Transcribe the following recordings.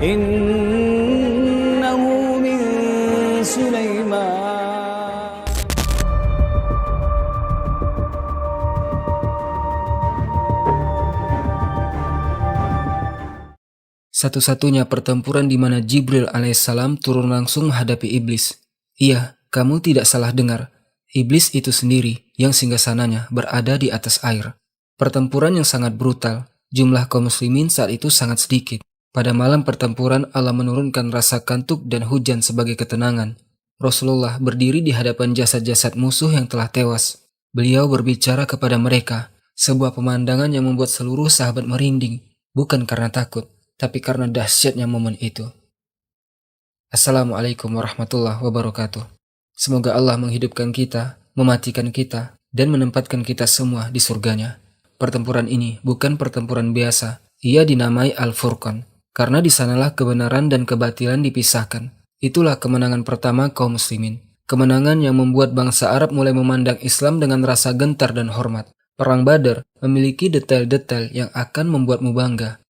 innahu min Sulaiman. Satu-satunya pertempuran di mana Jibril alaihissalam turun langsung menghadapi iblis. Iya, kamu tidak salah dengar. Iblis itu sendiri yang singgasananya berada di atas air. Pertempuran yang sangat brutal. Jumlah kaum muslimin saat itu sangat sedikit. Pada malam pertempuran Allah menurunkan rasa kantuk dan hujan sebagai ketenangan. Rasulullah berdiri di hadapan jasad-jasad musuh yang telah tewas. Beliau berbicara kepada mereka, sebuah pemandangan yang membuat seluruh sahabat merinding, bukan karena takut, tapi karena dahsyatnya momen itu. Assalamualaikum warahmatullahi wabarakatuh. Semoga Allah menghidupkan kita, mematikan kita, dan menempatkan kita semua di surganya. Pertempuran ini bukan pertempuran biasa. Ia dinamai Al-Furqan, karena di sanalah kebenaran dan kebatilan dipisahkan. Itulah kemenangan pertama kaum muslimin. Kemenangan yang membuat bangsa Arab mulai memandang Islam dengan rasa gentar dan hormat. Perang Badar memiliki detail-detail yang akan membuatmu bangga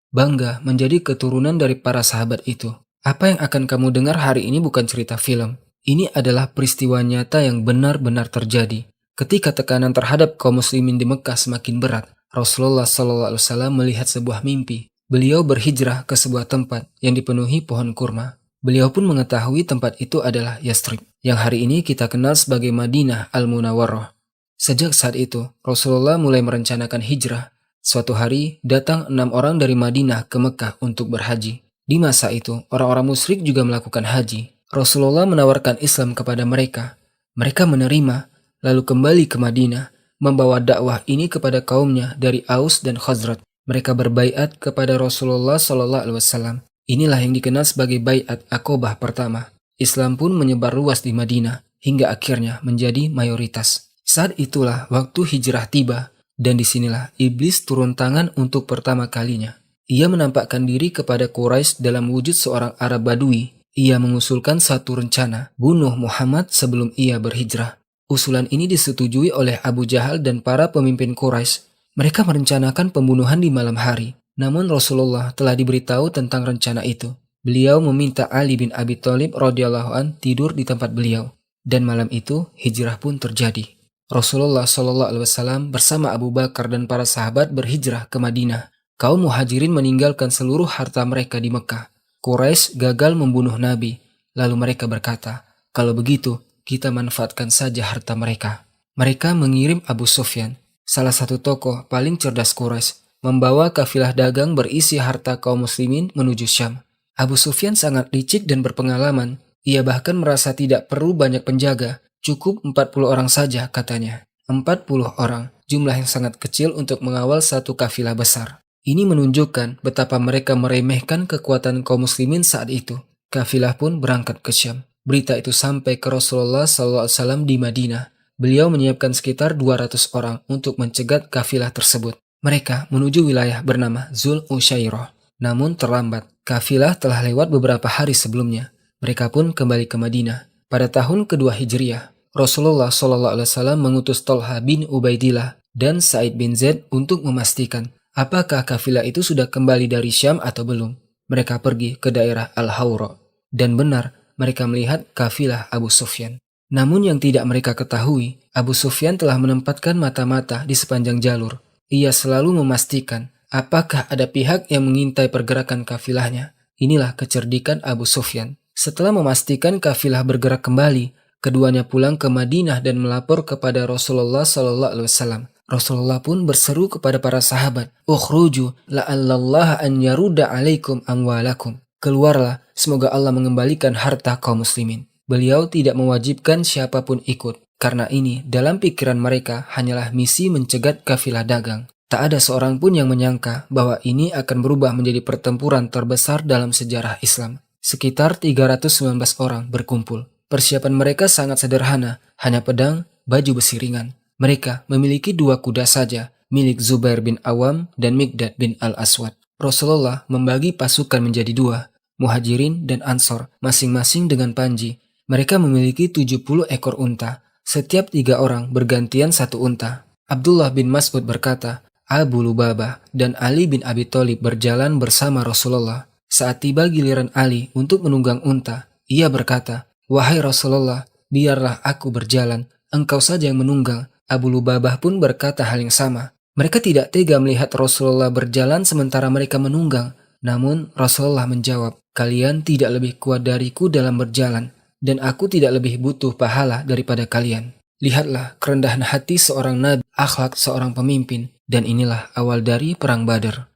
menjadi keturunan dari para sahabat itu. Apa yang akan kamu dengar hari ini bukan cerita film. Ini adalah peristiwa nyata yang benar-benar terjadi. Ketika tekanan terhadap kaum muslimin di Mekah semakin berat, Rasulullah SAW melihat sebuah mimpi. Beliau berhijrah ke sebuah tempat yang dipenuhi pohon kurma. Beliau pun mengetahui tempat itu adalah Yathrib, yang hari ini kita kenal sebagai Madinah Al-Munawwarah. Sejak saat itu, Rasulullah mulai merencanakan hijrah. Suatu hari, datang 6 orang dari Madinah ke Mekah untuk berhaji. Di masa itu, orang-orang musyrik juga melakukan haji. Rasulullah menawarkan Islam kepada mereka. Mereka menerima, lalu kembali ke Madinah, membawa dakwah ini kepada kaumnya dari Aus dan Khazraj. Mereka berbaiat kepada Rasulullah SAW. Inilah yang dikenal sebagai baiat Aqobah pertama. Islam pun menyebar luas di Madinah, hingga akhirnya menjadi mayoritas. Saat itulah waktu hijrah tiba. Dan disinilah iblis turun tangan untuk pertama kalinya. Ia menampakkan diri kepada Quraisy dalam wujud seorang Arab Badui. Ia mengusulkan satu rencana, bunuh Muhammad sebelum ia berhijrah. Usulan ini disetujui oleh Abu Jahal dan para pemimpin Quraisy. Mereka merencanakan pembunuhan di malam hari. Namun Rasulullah telah diberitahu tentang rencana itu. Beliau meminta Ali bin Abi Thalib radhiyallahu an tidur di tempat beliau. Dan malam itu hijrah pun terjadi. Rasulullah SAW bersama Abu Bakar dan para sahabat berhijrah ke Madinah. Kaum muhajirin meninggalkan seluruh harta mereka di Mekah. Quraisy gagal membunuh Nabi. Lalu mereka berkata, kalau begitu kita manfaatkan saja harta mereka. Mereka mengirim Abu Sufyan, salah satu tokoh paling cerdas Quraisy, membawa kafilah dagang berisi harta kaum muslimin menuju Syam. Abu Sufyan sangat licik dan berpengalaman. Ia bahkan merasa tidak perlu banyak penjaga. Cukup 40 orang saja katanya. 40 orang, jumlah yang sangat kecil untuk mengawal satu kafilah besar. Ini menunjukkan betapa mereka meremehkan kekuatan kaum muslimin saat itu. Kafilah pun berangkat ke Syam. Berita itu sampai ke Rasulullah SAW di Madinah. Beliau menyiapkan sekitar 200 orang untuk mencegat kafilah tersebut. Mereka menuju wilayah bernama Zul Ushairoh. Namun terlambat, kafilah telah lewat beberapa hari sebelumnya. Mereka pun kembali ke Madinah. Pada tahun kedua Hijriah, Rasulullah SAW mengutus Tolha bin Ubaidillah dan Sa'id bin Zaid untuk memastikan apakah kafilah itu sudah kembali dari Syam atau belum. Mereka pergi ke daerah Al-Hawra. Dan benar, mereka melihat kafilah Abu Sufyan. Namun yang tidak mereka ketahui, Abu Sufyan telah menempatkan mata-mata di sepanjang jalur. Ia selalu memastikan apakah ada pihak yang mengintai pergerakan kafilahnya. Inilah kecerdikan Abu Sufyan. Setelah memastikan kafilah bergerak kembali, keduanya pulang ke Madinah dan melapor kepada Rasulullah SAW. Rasulullah pun berseru kepada para sahabat, "Ukhruju la'allallah an yarudda alaikum amwalakum." Keluarlah, semoga Allah mengembalikan harta kaum muslimin. Beliau tidak mewajibkan siapapun ikut, karena ini dalam pikiran mereka hanyalah misi mencegat kafilah dagang. Tak ada seorang pun yang menyangka bahwa ini akan berubah menjadi pertempuran terbesar dalam sejarah Islam. Sekitar 319 orang berkumpul. Persiapan mereka sangat sederhana, hanya pedang, baju besi ringan. Mereka memiliki 2 kuda saja, milik Zubair bin Awam dan Miqdad bin Al-Aswad. Rasulullah membagi pasukan menjadi 2, Muhajirin dan Ansor, masing-masing dengan panji. Mereka memiliki 70 ekor unta. Setiap 3 orang bergantian 1 unta. Abdullah bin Mas'ud berkata, Abu Lubabah dan Ali bin Abi Thalib berjalan bersama Rasulullah. Saat tiba giliran Ali untuk menunggang unta, ia berkata, "Wahai Rasulullah, biarlah aku berjalan, engkau saja yang menunggang." Abu Lubabah pun berkata hal yang sama. Mereka tidak tega melihat Rasulullah berjalan sementara mereka menunggang. Namun Rasulullah menjawab, "Kalian tidak lebih kuat dariku dalam berjalan, dan aku tidak lebih butuh pahala daripada kalian." Lihatlah kerendahan hati seorang nabi, akhlak seorang pemimpin, dan inilah awal dari perang Badar.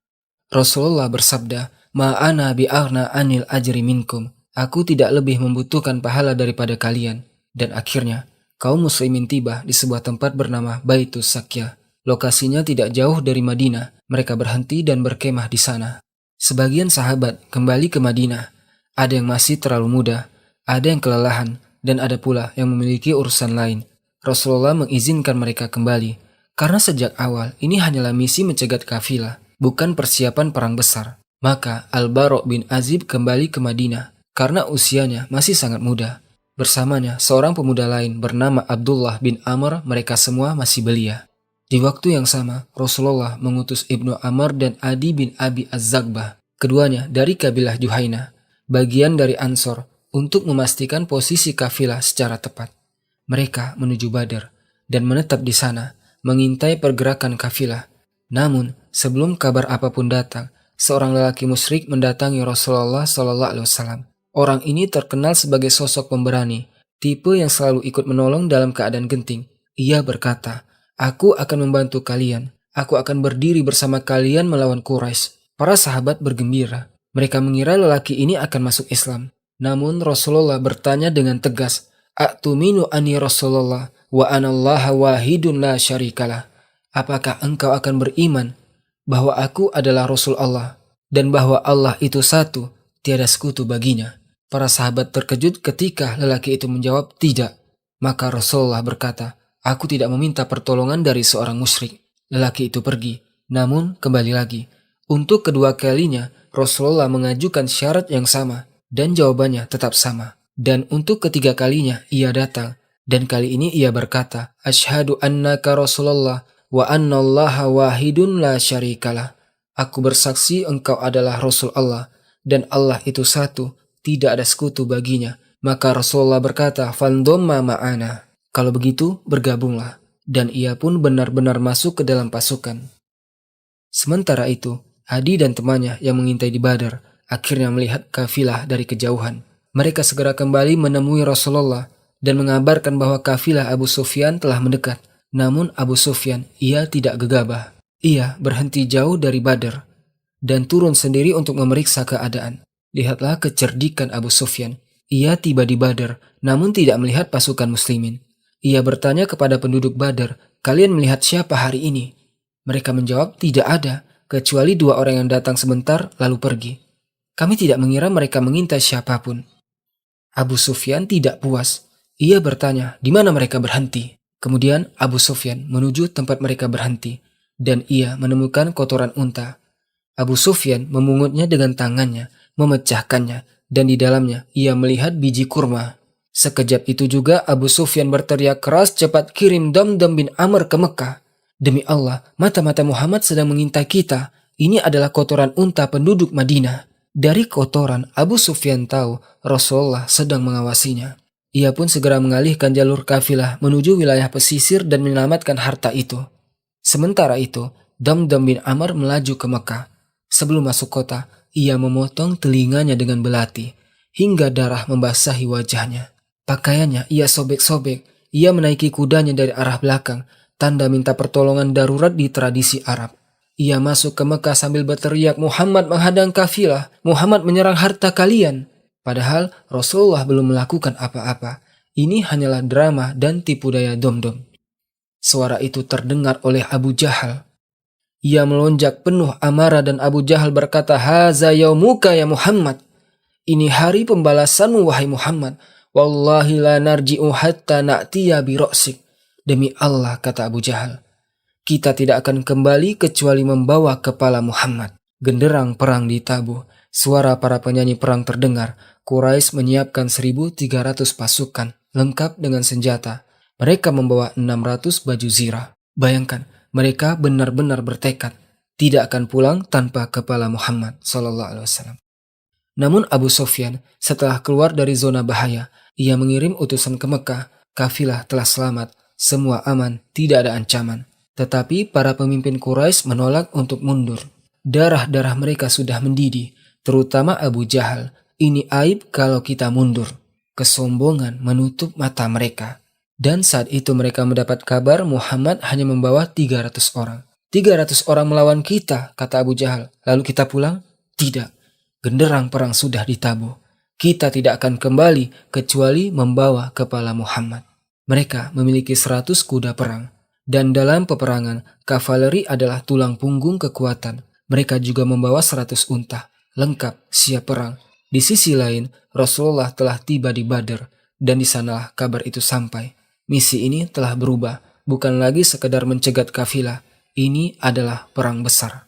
Rasulullah bersabda, "Ma'ana bi'aghna anil ajri minkum." Aku tidak lebih membutuhkan pahala daripada kalian. Dan akhirnya, kaum muslimin tiba di sebuah tempat bernama Baitus Sakya. Lokasinya tidak jauh dari Madinah. Mereka berhenti dan berkemah di sana. Sebagian sahabat kembali ke Madinah. Ada yang masih terlalu muda, ada yang kelelahan, dan ada pula yang memiliki urusan lain. Rasulullah mengizinkan mereka kembali, karena sejak awal ini hanyalah misi mencegat kafilah, bukan persiapan perang besar. Maka Al-Bara' bin Azib kembali ke Madinah karena usianya masih sangat muda. Bersamanya seorang pemuda lain bernama Abdullah bin Amr, mereka semua masih belia. Di waktu yang sama, Rasulullah mengutus Ibnu Amr dan Adi bin Abi Az-Zagbah, keduanya dari kabilah Juhainah, bagian dari Ansor, untuk memastikan posisi kafilah secara tepat. Mereka menuju Badar dan menetap di sana, mengintai pergerakan kafilah. Namun, sebelum kabar apapun datang, seorang lelaki musyrik mendatangi Rasulullah SAW. Orang ini terkenal sebagai sosok pemberani, tipe yang selalu ikut menolong dalam keadaan genting. Ia berkata, "Aku akan membantu kalian. Aku akan berdiri bersama kalian melawan Quraisy." Para sahabat bergembira. Mereka mengira lelaki ini akan masuk Islam. Namun Rasulullah bertanya dengan tegas, "A'tuminu ani Rasulullah wa anallaha wahidun la syarikalah." Apakah engkau akan beriman bahwa aku adalah Rasul Allah dan bahwa Allah itu satu, tiada sekutu baginya? Para sahabat terkejut ketika lelaki itu menjawab tidak. Maka Rasulullah berkata, "Aku tidak meminta pertolongan dari seorang musyrik." Lelaki itu pergi, namun kembali lagi. Untuk kedua kalinya, Rasulullah mengajukan syarat yang sama, dan jawabannya tetap sama. Dan untuk ketiga kalinya, ia datang, dan kali ini ia berkata, "Asyhadu annaka Rasulullah wa annallaha wahidun la syarikalah." Aku bersaksi engkau adalah Rasul Allah, dan Allah itu satu, tidak ada sekutu baginya. Maka Rasulullah berkata, "Fandhamma ma'ana." Kalau begitu, bergabunglah. Dan ia pun benar-benar masuk ke dalam pasukan. Sementara itu, Adi dan temannya yang mengintai di Badar akhirnya melihat kafilah dari kejauhan. Mereka segera kembali menemui Rasulullah dan mengabarkan bahwa kafilah Abu Sufyan telah mendekat. Namun Abu Sufyan, ia tidak gegabah. Ia berhenti jauh dari Badar dan turun sendiri untuk memeriksa keadaan. Lihatlah kecerdikan Abu Sufyan. Ia tiba di Badar, namun tidak melihat pasukan muslimin. Ia bertanya kepada penduduk Badar, "Kalian melihat siapa hari ini?" Mereka menjawab, "Tidak ada, kecuali 2 orang yang datang sebentar lalu pergi. Kami tidak mengira mereka mengintai siapapun." Abu Sufyan tidak puas. Ia bertanya, "Di mana mereka berhenti?" Kemudian Abu Sufyan menuju tempat mereka berhenti, dan ia menemukan kotoran unta. Abu Sufyan memungutnya dengan tangannya, memecahkannya, dan di dalamnya ia melihat biji kurma. Sekejap itu juga Abu Sufyan berteriak keras, "Cepat kirim Damdam bin Amr ke Mekah. Demi Allah, mata-mata Muhammad sedang mengintai kita. Ini adalah kotoran unta penduduk Madinah." Dari kotoran, Abu Sufyan tahu Rasulullah sedang mengawasinya. Ia pun segera mengalihkan jalur kafilah menuju wilayah pesisir dan menyelamatkan harta itu. Sementara itu, Damdam bin Amr melaju ke Mekah. Sebelum masuk kota, ia memotong telinganya dengan belati, hingga darah membasahi wajahnya. Pakaiannya ia sobek-sobek, ia menaiki kudanya dari arah belakang, tanda minta pertolongan darurat di tradisi Arab. Ia masuk ke Mekah sambil berteriak, "Muhammad menghadang kafilah, Muhammad menyerang harta kalian." Padahal Rasulullah belum melakukan apa-apa. Ini hanyalah drama dan tipu daya Damdam. Suara itu terdengar oleh Abu Jahal. Ia melonjak penuh amarah dan Abu Jahal berkata, "Haza yaumuka ya Muhammad." Ini hari pembalasanmu wahai Muhammad. "Wallahi la narji'u hatta na'tiya bi ra'sik." Demi Allah, kata Abu Jahal, kita tidak akan kembali kecuali membawa kepala Muhammad. Genderang perang ditabuh. Suara para penyanyi perang terdengar. Quraisy menyiapkan 1.300 pasukan, lengkap dengan senjata. Mereka membawa 600 baju zirah. Bayangkan, mereka benar-benar bertekad tidak akan pulang tanpa kepala Muhammad SAW. Namun Abu Sufyan setelah keluar dari zona bahaya, ia mengirim utusan ke Mekah. Kafilah telah selamat, semua aman, tidak ada ancaman. Tetapi para pemimpin Quraisy menolak untuk mundur. Darah-darah mereka sudah mendidih, terutama Abu Jahal. Ini aib kalau kita mundur. Kesombongan menutup mata mereka. Dan saat itu mereka mendapat kabar Muhammad hanya membawa 300 orang. 300 orang melawan kita, kata Abu Jahal. Lalu kita pulang? Tidak. Genderang perang sudah ditabuh. Kita tidak akan kembali kecuali membawa kepala Muhammad. Mereka memiliki 100 kuda perang. Dan dalam peperangan, kavaleri adalah tulang punggung kekuatan. Mereka juga membawa 100 unta, lengkap, siap perang. Di sisi lain, Rasulullah telah tiba di Badr, dan di sanalah kabar itu sampai. Misi ini telah berubah, bukan lagi sekedar mencegat kafilah. Ini adalah perang besar.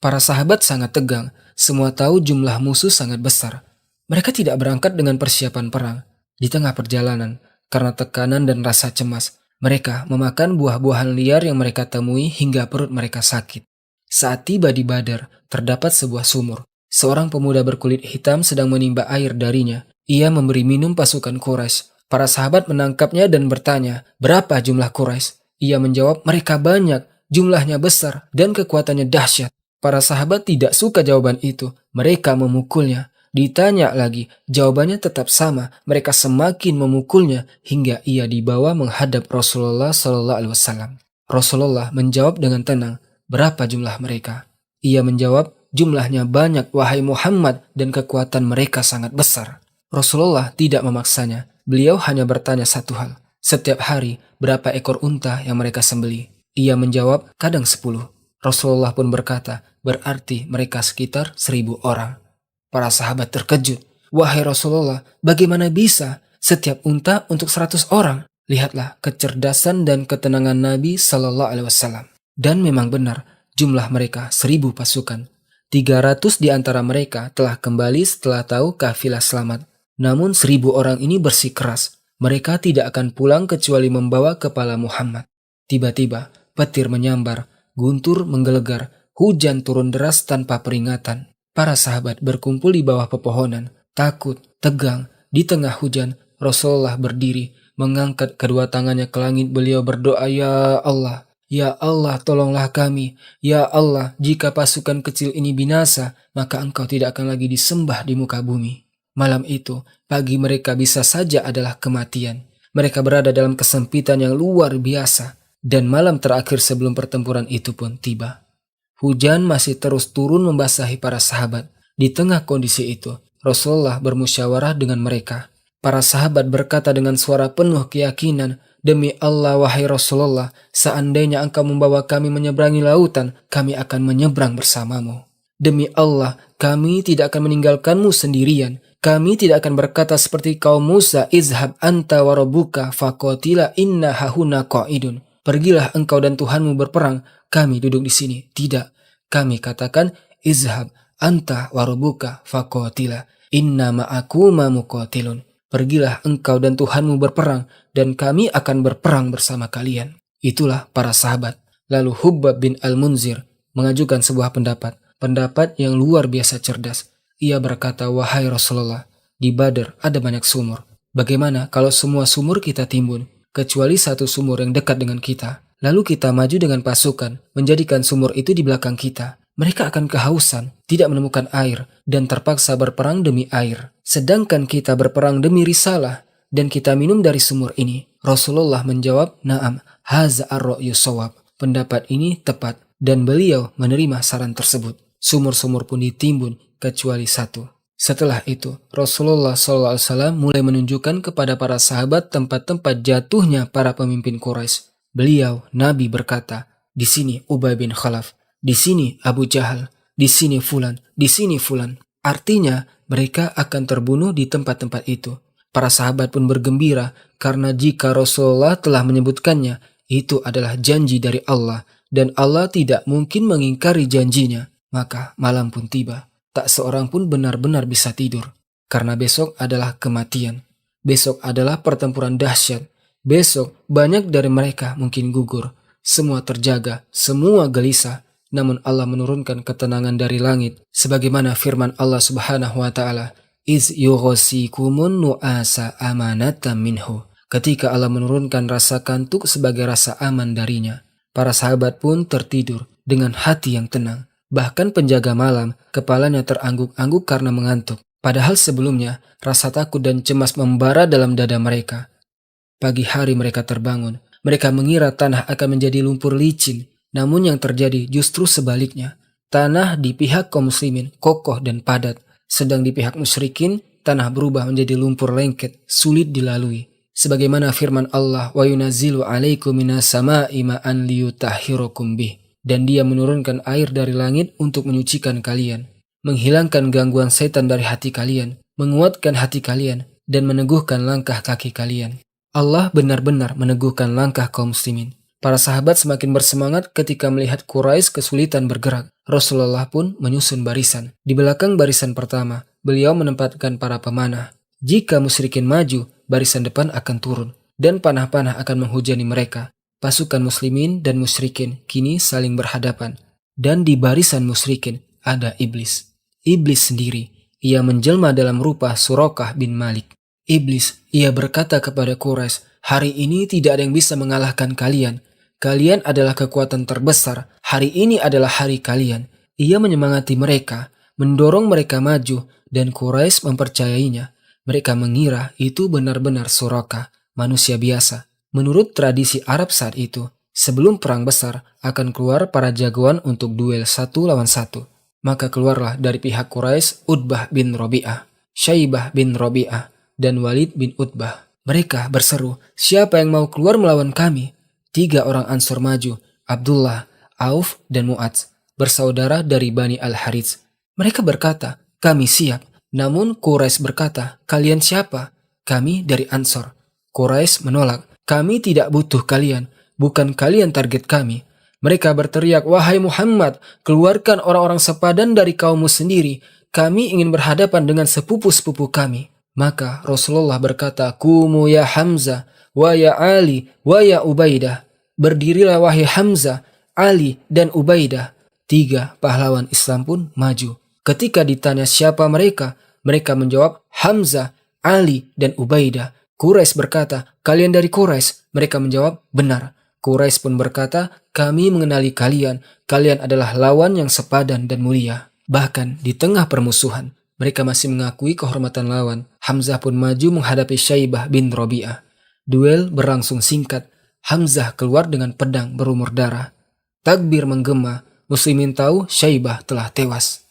Para sahabat sangat tegang, semua tahu jumlah musuh sangat besar. Mereka tidak berangkat dengan persiapan perang. Di tengah perjalanan, karena tekanan dan rasa cemas, mereka memakan buah-buahan liar yang mereka temui hingga perut mereka sakit. Saat tiba di Badar, terdapat sebuah sumur. Seorang pemuda berkulit hitam sedang menimba air darinya. Ia memberi minum pasukan Quraisy. Para sahabat menangkapnya dan bertanya, berapa jumlah Quraisy? Ia menjawab, mereka banyak, jumlahnya besar, dan kekuatannya dahsyat. Para sahabat tidak suka jawaban itu. Mereka memukulnya. Ditanya lagi, jawabannya tetap sama. Mereka semakin memukulnya hingga ia dibawa menghadap Rasulullah SAW. Rasulullah menjawab dengan tenang, berapa jumlah mereka? Ia menjawab, jumlahnya banyak wahai Muhammad dan kekuatan mereka sangat besar. Rasulullah tidak memaksanya. Beliau hanya bertanya satu hal. Setiap hari berapa ekor unta yang mereka sembelih? Ia menjawab, kadang 10. Rasulullah pun berkata, berarti mereka sekitar 1000 orang. Para sahabat terkejut. Wahai Rasulullah, bagaimana bisa setiap unta untuk 100 orang? Lihatlah kecerdasan dan ketenangan Nabi Sallallahu Alaihi Wasallam. Dan memang benar, jumlah mereka 1000 pasukan. 300 di antara mereka telah kembali setelah tahu kafilah selamat. Namun 1000 orang ini bersikeras. Mereka tidak akan pulang kecuali membawa kepala Muhammad. Tiba-tiba, petir menyambar, guntur menggelegar, hujan turun deras tanpa peringatan. Para sahabat berkumpul di bawah pepohonan, takut, tegang. Di tengah hujan, Rasulullah berdiri, mengangkat kedua tangannya ke langit. Beliau berdoa, ya Allah, tolonglah kami. Ya Allah, jika pasukan kecil ini binasa, maka Engkau tidak akan lagi disembah di muka bumi. Malam itu, bagi mereka bisa saja adalah kematian. Mereka berada dalam kesempitan yang luar biasa. Dan malam terakhir sebelum pertempuran itu pun tiba. Hujan masih terus turun membasahi para sahabat. Di tengah kondisi itu, Rasulullah bermusyawarah dengan mereka. Para sahabat berkata dengan suara penuh keyakinan, demi Allah wahai Rasulullah, seandainya engkau membawa kami menyeberangi lautan, kami akan menyeberang bersamamu. Demi Allah, kami tidak akan meninggalkanmu sendirian. Kami tidak akan berkata seperti kaum Musa, izhab anta wa rabbuka faqatila inna hahuna qa'idun. Pergilah engkau dan Tuhanmu berperang, kami duduk di sini. Tidak, kami katakan, izhab anta wa rabbuka faqatila inna ma'akuma muqatilun. Pergilah engkau dan Tuhanmu berperang, dan kami akan berperang bersama kalian. Itulah para sahabat. Lalu Hubbab bin Al-Munzir mengajukan sebuah pendapat yang luar biasa cerdas. Ia berkata, wahai Rasulullah, di Badr ada banyak sumur. Bagaimana kalau semua sumur kita timbun, kecuali satu sumur yang dekat dengan kita? Lalu kita maju dengan pasukan, menjadikan sumur itu di belakang kita. Mereka akan kehausan, tidak menemukan air, dan terpaksa berperang demi air. Sedangkan kita berperang demi risalah, dan kita minum dari sumur ini. Rasulullah menjawab, na'am, haza ar-ra'yu shawab. Pendapat ini tepat, dan beliau menerima saran tersebut. Sumur-sumur pun ditimbun, kecuali satu. Setelah itu, Rasulullah SAW mulai menunjukkan kepada para sahabat tempat-tempat jatuhnya para pemimpin Quraisy. Beliau, Nabi berkata, di sini Ubay bin Khalaf, di sini Abu Jahal, di sini Fulan, di sini Fulan. Artinya, mereka akan terbunuh di tempat-tempat itu. Para sahabat pun bergembira, karena jika Rasulullah telah menyebutkannya, itu adalah janji dari Allah, dan Allah tidak mungkin mengingkari janjinya. Maka malam pun tiba. Tak seorang pun benar-benar bisa tidur. Karena besok adalah kematian. Besok adalah pertempuran dahsyat. Besok banyak dari mereka mungkin gugur. Semua terjaga, semua gelisah. namun Allah menurunkan ketenangan dari langit, sebagaimana firman Allah Subhanahu wa Ta'ala, "Iz yughsikumun nu'asa amanatan minhu." Ketika Allah menurunkan rasa kantuk sebagai rasa aman darinya, para sahabat pun tertidur dengan hati yang tenang. Bahkan penjaga malam, kepalanya terangguk-angguk karena mengantuk. Padahal sebelumnya, rasa takut dan cemas membara dalam dada mereka. Pagi hari mereka terbangun. Mereka mengira tanah akan menjadi lumpur licin. Namun yang terjadi justru sebaliknya. Tanah di pihak kaum muslimin kokoh dan padat. Sedang di pihak musyrikin, tanah berubah menjadi lumpur lengket, sulit dilalui. Sebagaimana firman Allah, "Wa yunazzilu 'alaikum minas sama'i ma'an liyutahhirakum bih." Dan Dia menurunkan air dari langit untuk menyucikan kalian, menghilangkan gangguan setan dari hati kalian, menguatkan hati kalian, dan meneguhkan langkah kaki kalian. Allah benar-benar meneguhkan langkah kaum muslimin. Para sahabat semakin bersemangat ketika melihat Quraisy kesulitan bergerak. Rasulullah pun menyusun barisan. Di belakang barisan pertama, beliau menempatkan para pemanah. Jika musyrikin maju, barisan depan akan turun, dan panah-panah akan menghujani mereka. Pasukan muslimin dan musyrikin kini saling berhadapan. Dan di barisan musyrikin ada iblis. Iblis sendiri, ia menjelma dalam rupa Suraqah bin Malik. Iblis, ia berkata kepada Quraisy, "Hari ini tidak ada yang bisa mengalahkan kalian. Kalian adalah kekuatan terbesar. Hari ini adalah hari kalian." Ia menyemangati mereka, mendorong mereka maju, dan Quraisy mempercayainya. Mereka mengira itu benar-benar Suraqah, manusia biasa. Menurut tradisi Arab saat itu, sebelum perang besar akan keluar para jagoan untuk duel 1 lawan 1. Maka keluarlah dari pihak Quraisy Utbah bin Rabi'ah, Syaibah bin Rabi'ah, dan Walid bin Utbah. Mereka berseru, "Siapa yang mau keluar melawan kami?" 3 orang Ansor maju, Abdullah, Auf, dan Mu'adz, bersaudara dari Bani Al-Harits. Mereka berkata, "Kami siap." Namun Quraisy berkata, "Kalian siapa?" "Kami dari Ansor." Quraisy menolak, "Kami tidak butuh kalian, bukan kalian target kami." Mereka berteriak, "Wahai Muhammad, keluarkan orang-orang sepadan dari kaummu sendiri. Kami ingin berhadapan dengan sepupu-sepupu kami." Maka Rasulullah berkata, "Kumu ya Hamzah, wa ya Ali, wa ya Ubaidah." Berdirilah wahai Hamzah, Ali, dan Ubaidah. 3 pahlawan Islam pun maju. Ketika ditanya siapa mereka, mereka menjawab, "Hamzah, Ali, dan Ubaidah." Quraisy berkata, "Kalian dari Quraisy?" Mereka menjawab, "Benar." Quraisy pun berkata, "Kami mengenali kalian. Kalian adalah lawan yang sepadan dan mulia." Bahkan di tengah permusuhan, mereka masih mengakui kehormatan lawan. Hamzah pun maju menghadapi Syaibah bin Rabi'ah. Duel berlangsung singkat. Hamzah keluar dengan pedang berumur darah. Takbir menggema. Muslimin tahu Syaibah telah tewas.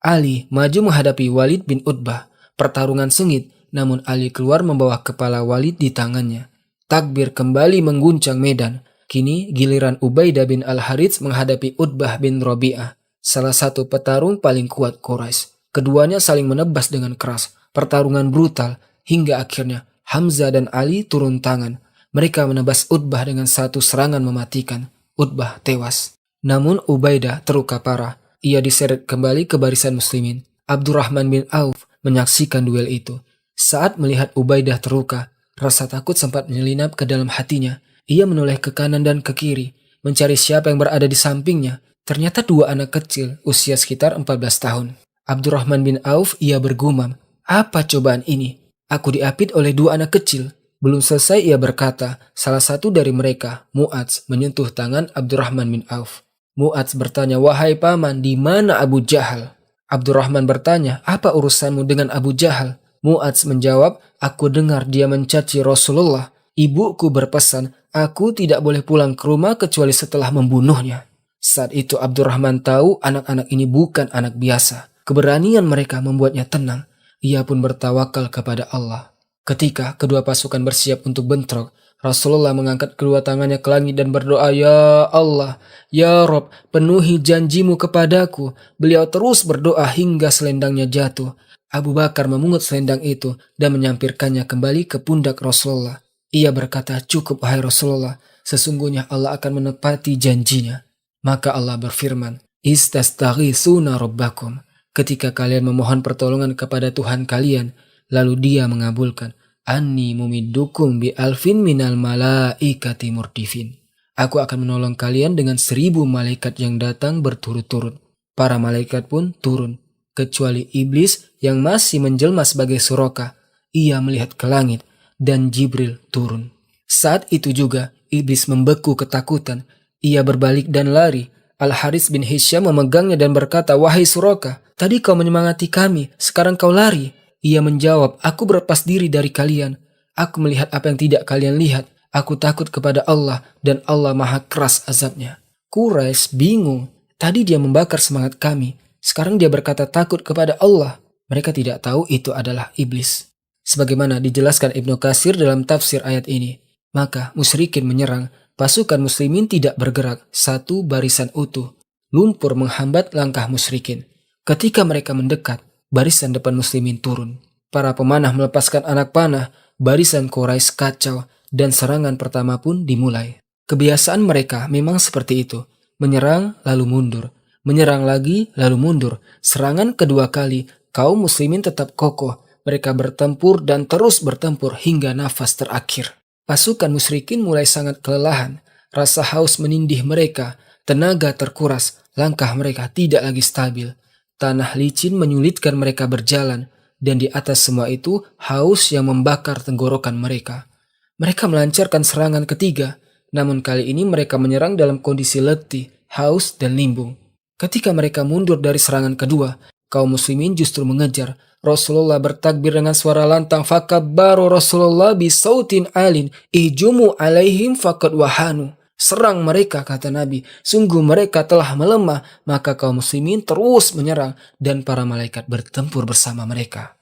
Ali maju menghadapi Walid bin Utbah. Pertarungan sengit, namun Ali keluar membawa kepala Walid di tangannya. Takbir kembali mengguncang medan. Kini giliran Ubaidah bin Al-Harits menghadapi Utbah bin Rabi'ah, salah satu petarung paling kuat Quraisy. Keduanya saling menebas dengan keras. Pertarungan brutal, hingga akhirnya Hamzah dan Ali turun tangan. Mereka menebas Utbah dengan satu serangan mematikan. Utbah tewas. Namun Ubaidah terluka parah. Ia diseret kembali ke barisan muslimin. Abdurrahman bin Auf menyaksikan duel itu. Saat melihat Ubaidah terluka, rasa takut sempat menyelinap ke dalam hatinya. Ia menoleh ke kanan dan ke kiri, mencari siapa yang berada di sampingnya. Ternyata 2 anak kecil, usia sekitar 14 tahun. Abdurrahman bin Auf, ia bergumam, "Apa cobaan ini? Aku diapit oleh 2 anak kecil." Belum selesai ia berkata, salah satu dari mereka, Mu'adz, menyentuh tangan Abdurrahman bin Auf. Mu'adz bertanya, "Wahai paman, di mana Abu Jahal?" Abdurrahman bertanya, "Apa urusanmu dengan Abu Jahal?" Mu'adz menjawab, "Aku dengar dia mencaci Rasulullah. Ibuku berpesan, aku tidak boleh pulang ke rumah kecuali setelah membunuhnya." Saat itu Abdurrahman tahu anak-anak ini bukan anak biasa. Keberanian mereka membuatnya tenang. Ia pun bertawakal kepada Allah. Ketika kedua pasukan bersiap untuk bentrok, Rasulullah mengangkat kedua tangannya ke langit dan berdoa, "Ya Allah, Ya Rob, penuhi janjimu kepadaku." Beliau terus berdoa hingga selendangnya jatuh. Abu Bakar memungut selendang itu dan menyampirkannya kembali ke pundak Rasulullah. Ia berkata, "Cukup wahai Rasulullah, sesungguhnya Allah akan menepati janjinya." Maka Allah berfirman, "Istastaghisuna rabbakum." Ketika kalian memohon pertolongan kepada Tuhan kalian, lalu Dia mengabulkan, "Anni mumiddukum bi alfin minal malaikati murdifin." Aku akan menolong kalian dengan 1.000 malaikat yang datang berturut-turut. Para malaikat pun turun, kecuali iblis yang masih menjelma sebagai Suraka. Ia melihat ke langit dan Jibril turun. Saat itu juga iblis membeku ketakutan. Ia berbalik dan lari. Al-Haris bin Hisham memegangnya dan berkata, "Wahai Suraka, tadi kau menyemangati kami, sekarang kau lari." Ia menjawab, "Aku berlepas diri dari kalian. Aku melihat apa yang tidak kalian lihat. Aku takut kepada Allah dan Allah maha keras azabnya." Quraisy bingung. Tadi dia membakar semangat kami. Sekarang dia berkata takut kepada Allah. Mereka tidak tahu itu adalah iblis. Sebagaimana dijelaskan Ibnu Katsir dalam tafsir ayat ini. Maka musyrikin menyerang. Pasukan muslimin tidak bergerak, satu barisan utuh. Lumpur menghambat langkah musyrikin. Ketika mereka mendekat, barisan depan muslimin turun. Para pemanah melepaskan anak panah. Barisan Quraisy kacau dan serangan pertama pun dimulai. Kebiasaan mereka memang seperti itu. Menyerang lalu mundur. Menyerang lagi lalu mundur. Serangan kedua kali, kaum muslimin tetap kokoh. Mereka bertempur dan terus bertempur hingga nafas terakhir. Pasukan musyrikin mulai sangat kelelahan. Rasa haus menindih mereka. Tenaga terkuras. Langkah mereka tidak lagi stabil. Tanah licin menyulitkan mereka berjalan. Dan di atas semua itu, haus yang membakar tenggorokan mereka. Mereka melancarkan serangan ketiga, namun kali ini mereka menyerang dalam kondisi letih, haus, dan limbung. Ketika mereka mundur dari serangan kedua, kaum muslimin justru mengejar. Rasulullah bertakbir dengan suara lantang, "Fakabbaru Rasulullah bisautin alin, ijumu alaihim fakad wahanu." Serang mereka, kata Nabi, sungguh mereka telah melemah. Maka kaum muslimin terus menyerang dan para malaikat bertempur bersama mereka.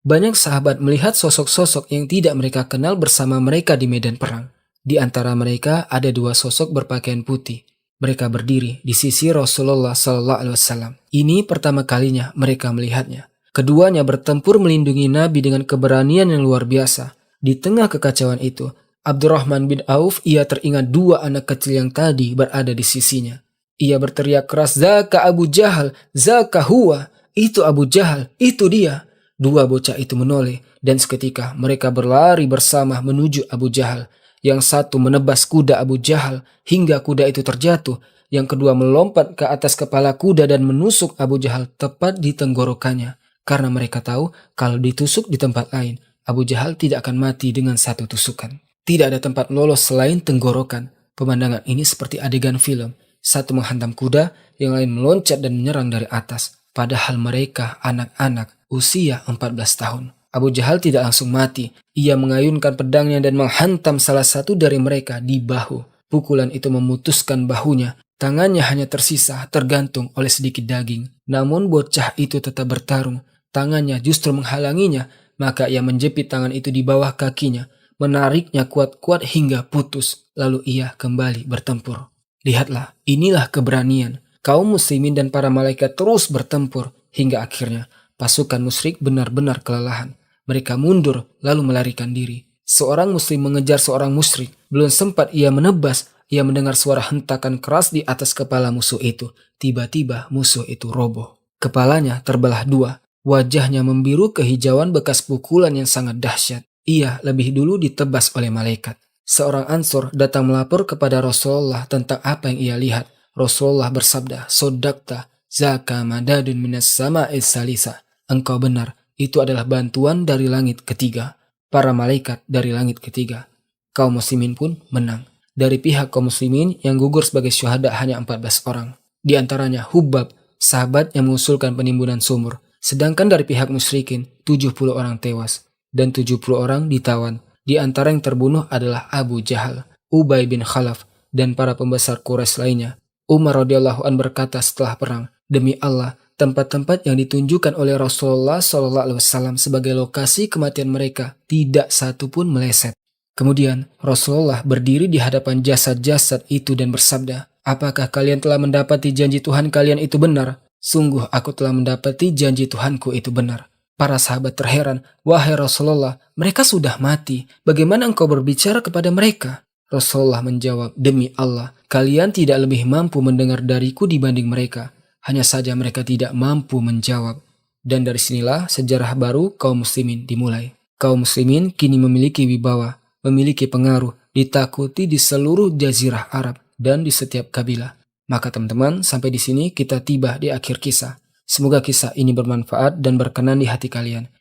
Banyak sahabat melihat sosok-sosok yang tidak mereka kenal bersama mereka di medan perang. Di antara mereka ada 2 sosok berpakaian putih. Mereka berdiri di sisi Rasulullah SAW. Ini pertama kalinya mereka melihatnya. Keduanya bertempur melindungi Nabi dengan keberanian yang luar biasa. Di tengah kekacauan itu, Abdurrahman bin Auf, ia teringat 2 anak kecil yang tadi berada di sisinya. Ia berteriak keras, "Zaka Abu Jahal, zaka huwa." Itu Abu Jahal, itu dia. 2 bocah itu menoleh dan seketika mereka berlari bersama menuju Abu Jahal. Yang satu menebas kuda Abu Jahal hingga kuda itu terjatuh. Yang kedua melompat ke atas kepala kuda dan menusuk Abu Jahal tepat di tenggorokannya. Karena mereka tahu kalau ditusuk di tempat lain, Abu Jahal tidak akan mati dengan 1 tusukan. Tidak ada tempat lolos selain tenggorokan. Pemandangan ini seperti adegan film. Satu menghantam kuda, yang lain meloncat dan menyerang dari atas. Padahal mereka anak-anak usia 14 tahun. Abu Jahal tidak langsung mati. Ia mengayunkan pedangnya dan menghantam salah satu dari mereka di bahu. Pukulan itu memutuskan bahunya. Tangannya hanya tersisa tergantung oleh sedikit daging. Namun bocah itu tetap bertarung. Tangannya justru menghalanginya. Maka ia menjepit tangan itu di bawah kakinya. Menariknya kuat-kuat hingga putus. Lalu ia kembali bertempur. Lihatlah, inilah keberanian. Kaum muslimin dan para malaikat terus bertempur. Hingga akhirnya pasukan musyrik benar-benar kelelahan. Mereka mundur lalu melarikan diri. Seorang muslim mengejar seorang musyrik. Belum sempat ia menebas, ia mendengar suara hentakan keras di atas kepala musuh itu. Tiba-tiba musuh itu roboh. Kepalanya terbelah 2. Wajahnya membiru kehijauan bekas pukulan yang sangat dahsyat. Ia lebih dulu ditebas oleh malaikat. Seorang Ansor datang melapor kepada Rasulullah tentang apa yang ia lihat. Rasulullah bersabda, "Sodakta, zaka madadun minas sama'is salisa." Engkau benar, itu adalah bantuan dari langit ketiga. Para malaikat dari langit ketiga. Kaum muslimin pun menang. Dari pihak kaum muslimin yang gugur sebagai syuhada hanya 14 orang. Di antaranya Hubbab, sahabat yang mengusulkan penimbunan sumur. Sedangkan dari pihak musyrikin, 70 orang tewas. Dan 70 orang ditawan. Di antara yang terbunuh adalah Abu Jahal, Ubay bin Khalaf, dan para pembesar Quraisy lainnya. Umar radhiyallahu an berkata setelah perang, "Demi Allah, tempat-tempat yang ditunjukkan oleh Rasulullah SAW sebagai lokasi kematian mereka tidak satu pun meleset." Kemudian Rasulullah berdiri di hadapan jasad-jasad itu dan bersabda, "Apakah kalian telah mendapati janji Tuhan kalian itu benar? Sungguh aku telah mendapati janji Tuhanku itu benar." Para sahabat terheran, "Wahai Rasulullah, mereka sudah mati. Bagaimana engkau berbicara kepada mereka?" Rasulullah menjawab, "Demi Allah, kalian tidak lebih mampu mendengar dariku dibanding mereka. Hanya saja mereka tidak mampu menjawab." Dan dari sinilah sejarah baru kaum muslimin dimulai. Kaum muslimin kini memiliki wibawa, memiliki pengaruh, ditakuti di seluruh jazirah Arab dan di setiap kabilah. Maka teman-teman, sampai di sini kita tiba di akhir kisah. Semoga kisah ini bermanfaat dan berkenan di hati kalian.